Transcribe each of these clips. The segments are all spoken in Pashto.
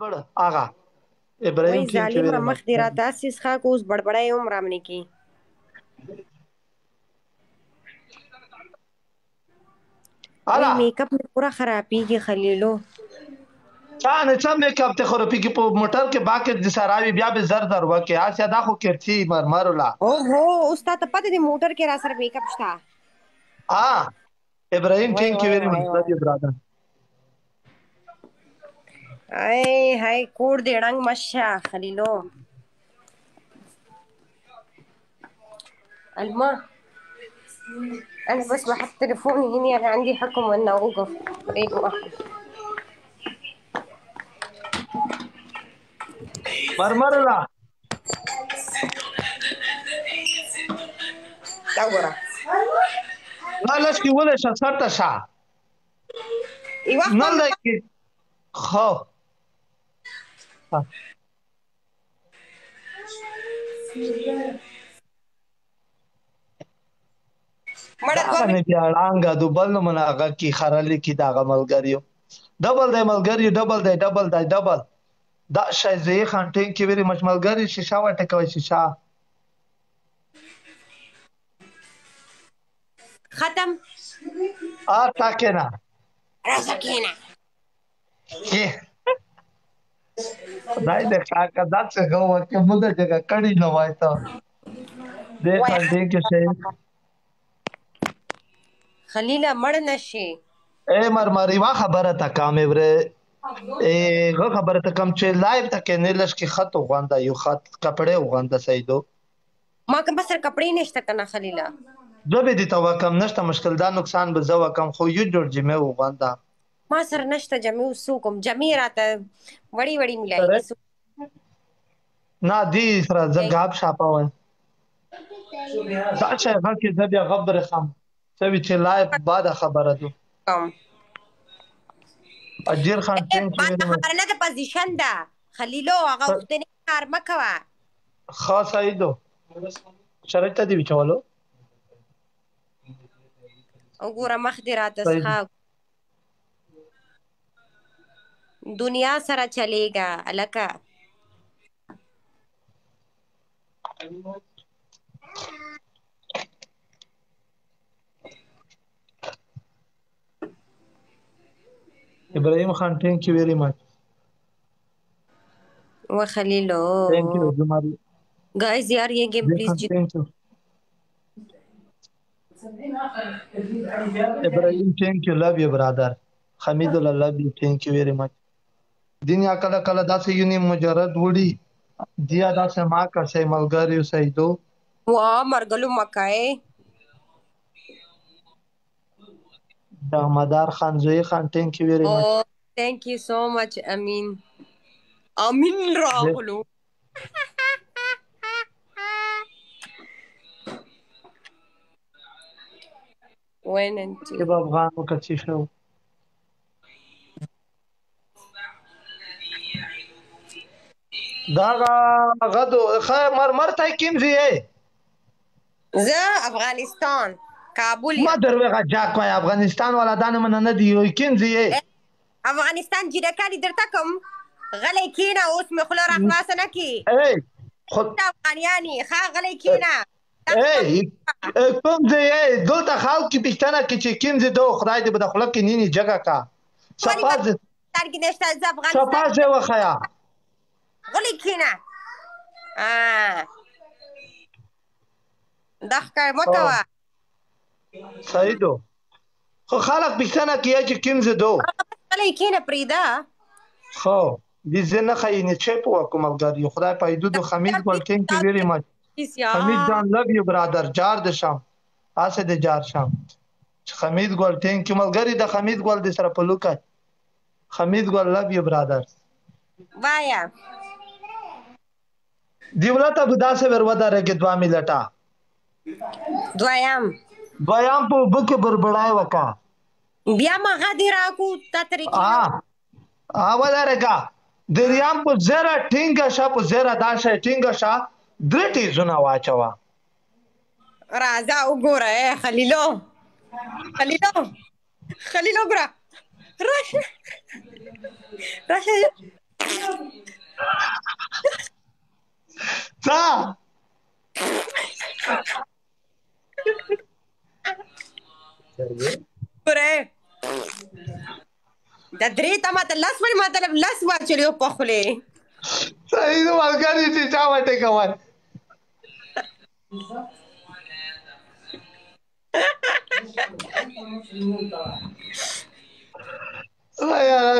بڑ آغا ابراهیم وای thank you ظالمه very مخ much دې راته هسې څښاک اوس بړبړی هم رامنې کې وای هلا میک اپ مې پوره خرابېږي خلیلو چا نه څه میک اپ ته خرابې کې په موټر کې باکې د سراوي بیا به زر در وکي اسیا دا خو کړتي مرمر ولا او هو اوس تا ته پته دی موټر کې را سره میک اپ شته ابراهیم وای thank you وای very وای much love وای you brother هاي کوړ دې ړنګ مشه خلیلو الماء أنا بس بحط تليفوني هنا أنا عندي حكم إنه أوقف بريد واحد مرمر ولا دورة نه لږ کې ولې شرطه شه يوقف نه لکه خو مړه دا دوه نه بیا ړانګه د بل نه مناغه کی خرالې کی دا ملګریو ډبل دی ملګریو ډبل دا شای زه خان thank you very much ملګری شیشه وټه کوي شیشه ختم تاکه نه راسكينة کې خدای دې کاکا دا څه غو کې موږ دغه کړي نه وای ته دې خان thank you شي خليلة مړ نشي اے مرمری وا خبره تا کامې وره غو خبره ته کم چې لایو ته کې نه لش کې خط وغوندا یو خط کپڑے وغوندا سیدو ما كان بس الكبرين اشتكنا خليلة زه به دي تو کم نشته مشکل دا نقصان به زو کم خو یو جوړ جمع وغوندا ما سر نشتا جميع سوكم جميع راتا وڑی وڑی ملائي نه دی سره زګاب شاپه وای دا چې هغه کې زبیا غبر خام سوي چې لایو بعد خبره دو اجیر خان thank you ما very much خبر نه ده پوزیشن ده خلیلو هغه وختنی کار مکوه خاص ایدو شرط دی چالو وګوره مخ دې راته څخه دنیا سره چلیږه الکه ابراهیم خان thank you very much و خلیلو thank you جمال गाइस यार ये game please thank you ابراهیم thank you love you brother حمید الله love you thank you very much دنیا کله کله داسې یونی مجرد وړي دیا داسې ما کا سي ملګری سيدو وا مرګلو مکای دا مدار خان زوی خان thank you very much او ثانک یو سو مچ امین امین راغلو وين انت شباب افغان وکړي شو دا غدو خیر مرمر ته کیم زی زه افغانستان کابل ما دروغه جاک وای افغانستان ولا دانه من نه دی کیم زی افغانستان جیرکانی درته کوم غلی کینا اوس مې خوله را خلاصه نه کی ای خود افغانیانی ښه غلی کینا کوم زی دلته خلک پښتنه کې چې کیم زی دو خدای دې بده خلک نینی جګه کا صفاز ترګ نشته ز افغانستان صفاز وخیا غلی کینا دخکه مکوه سیدو خو خلک پښتنه کې چې کیم زی دو غلی کینا پریدا خو دې زنه خاینه چې په کوم ګاری خدای په حدود خمید ګل thank you very much خمید جان love you brother جار د شام اسه د جار شام خمید ګل thank you ملګری د خمید ګل د سره په لوکا خمید ګل love you brother وایا دیولته بدا سه ور وداره کې 2 ملټا دویم په بک بربړای وکا بیا ما غادي راکو تا طریقې ولرګه دریام په زره ټینګه شا په زره داشه ټینګه شا درټی زونه واچوا راځه وګوره خلیلو ګره راشه څه ګوره د درې ته ماته لس ولې ماته لس واچولې و په خولې صحیح د ملګري چې چا وټې کوئ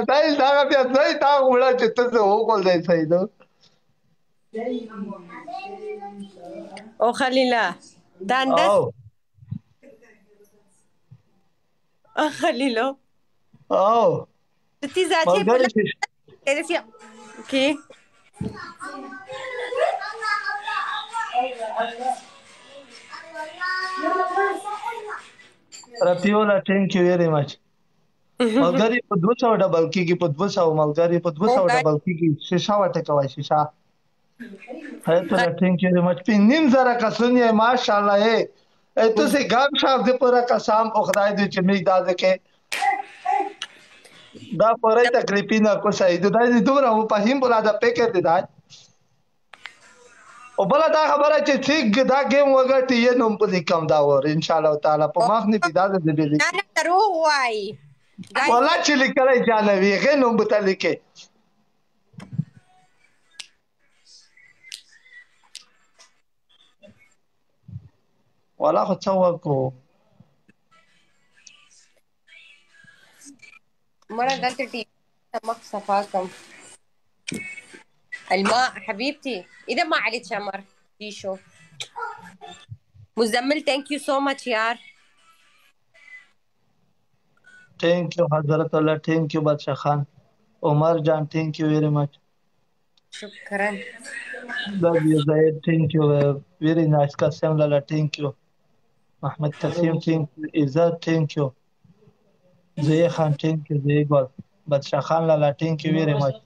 صحیح دغه بیا صحیح تا وړه چې ته څه وکړل دی صحیح ده او خلیله دا انداز خلیلو او تی ذاتي په decía ¿qué? Rapiola, thank you very much. ملګری په 200 ډبل کېږي په 200 ملګری په 200 ډبل کېږي شیشه وټکوي شیشه ته thank you very much په نیم زره کسونه ماشاءالله ته سه ګام شاف دې پورا قسم په خدای دې چې میګ دازه کې دا پرې تکلیفینه کو سعید دا دې دومره په هیم بولا دا پکې دې دا او بل دا خبره چې څنګه دا گیم وګټي یې نوم په کم دا ور ان شاء الله تعالی په مخ نه پیدا دې دې نه درو وای والله چې لیکلای جانوي غي نوم به لیکي والله خو څه وکړو مرة دلت تي مخ صفاكم الماء حبيبتي إذا ما عليك شمر تيشو مزمل ثانك يو سو ماتش يار ثانك يو حضرت الله ثانك يو بادشاہ خان عمر جان ثانك يو very much شكرا love you Zaid thank you very nice Qasim Lala thank you Ahmed Qasim thank you Izzat thank you Zay Khan thank you Zay Gol Badshah Khan Lala thank you very much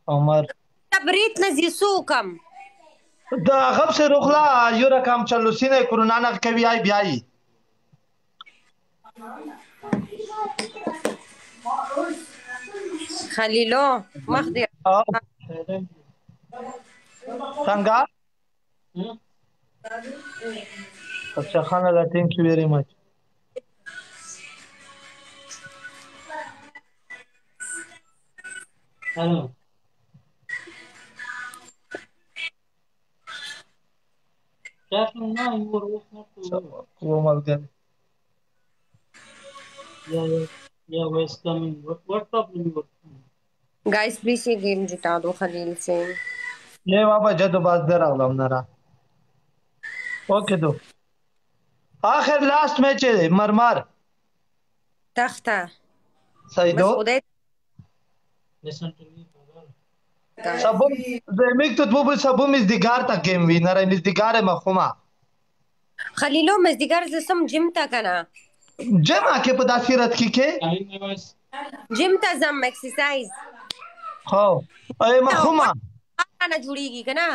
Omar تبريت نزي سوكم دا غب سے رخلا یو رقم چلو سینه کرونا نه کوي آی بیاي خليلو مخدي څنګه اچھا خان الله thank you very much hello Definitely no, you were walking up to Yeah, where's coming? What problem you got? Guys, please ये गेम जिता दो खलील से ये बाबा जदो बात दे रहा हूँ ना ओके दो आखिर लास्ट मैच है मरमर تخته सही दो Sabum زميك تطبو sabum ازدگار تا گیم وینر ازدگار مخوما خلیلو مزدگار زسم جم تا کنا جم آکے پا داسیرت کی کے جم تا زم ایکسرسائز خو اے مخوما انا جوړیږي کنا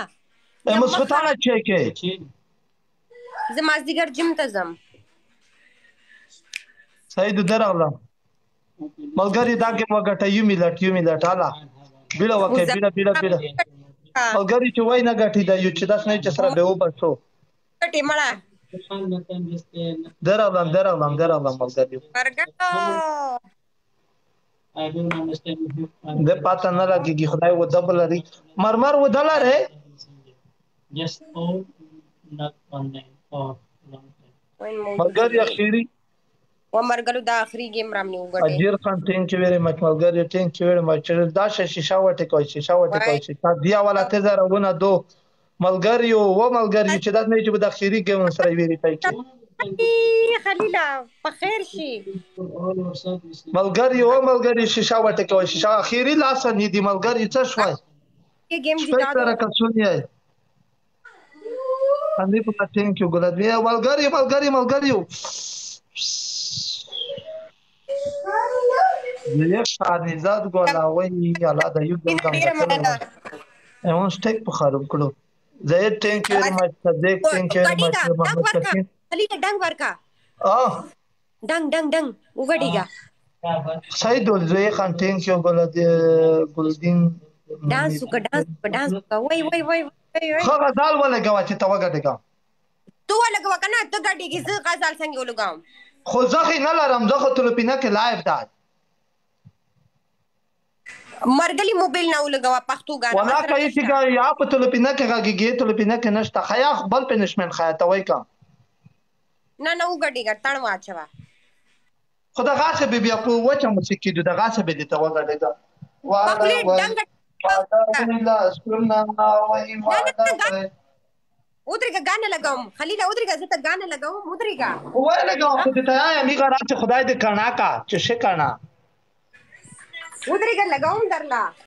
اے مسخطانه چه کے زم مزدگار جم تا زم سعید درغلم ملګری دا کې وګټه یو میلټ اعلی بیره وکړه بیره ملګری چې وای نه غټي دا یو چې داس نه چې سره به وبسو ټی مړه درغلم ملګری ورګټو I don't understand you. د پاته نه لګي خدای و دبل لري مرمر و دلاره just all not online for long time ملګری اخیری ومرګلو دا اخري گیم رامني وګټه اجیر خان ثانک یو ویری مچ ملګری ثانک یو ویری مچ دا شیشه وټه کوي بیا والا ته زرهونه دو ملګری و ملګری چې داس نه چې د اخیری گیم سره ویری پای کی خلیلا په خیر شي ملګری شیشه وټه کوي شیشه اخیری لاس نه دی ملګری څه شوي کې گیم جتا سره کڅونی باندې په ثانک یو ګلاد بیا ملګری یه شانیزاد ګولاوي الله د یو ګم اون سټیک په خراب کړو زید ثانک یو ویری مچ صدیق ثانک یو ویری مچ محمد قاسم خلی ډنګ ورکا ډنګ وګړیګا سعید ولزوی خان ثانک یو ګلدین ډانس وکړه وای خو غزال ولګوه چې ته وګټېږه تو ولګوه که نه ته ګډېږي زه غزال څنګه ولګوم خو زه خو نه لرم زه خو تلوپینه کې لایف ده مرګلي موبایل نه ولګوه پښتو ګانه ولا کوي چې یا په تلوپینه کې غږیږي تلوپینه کې نشته خیا بل پنشمنت خیا ته وای کا نه وګډېږه تړ واچوه خو د غاسه به بیا په وچه موسیقي د غاسه به دې ته وګډېږه ودرېږه ګانه لګوم خلیله ودرېږه زه ته ګانه لګوم ودرېږه وای لګوم خو دې ته یا میګه راځي خدای دې کانا کا چې شي کانا ودرېږه لګوم درله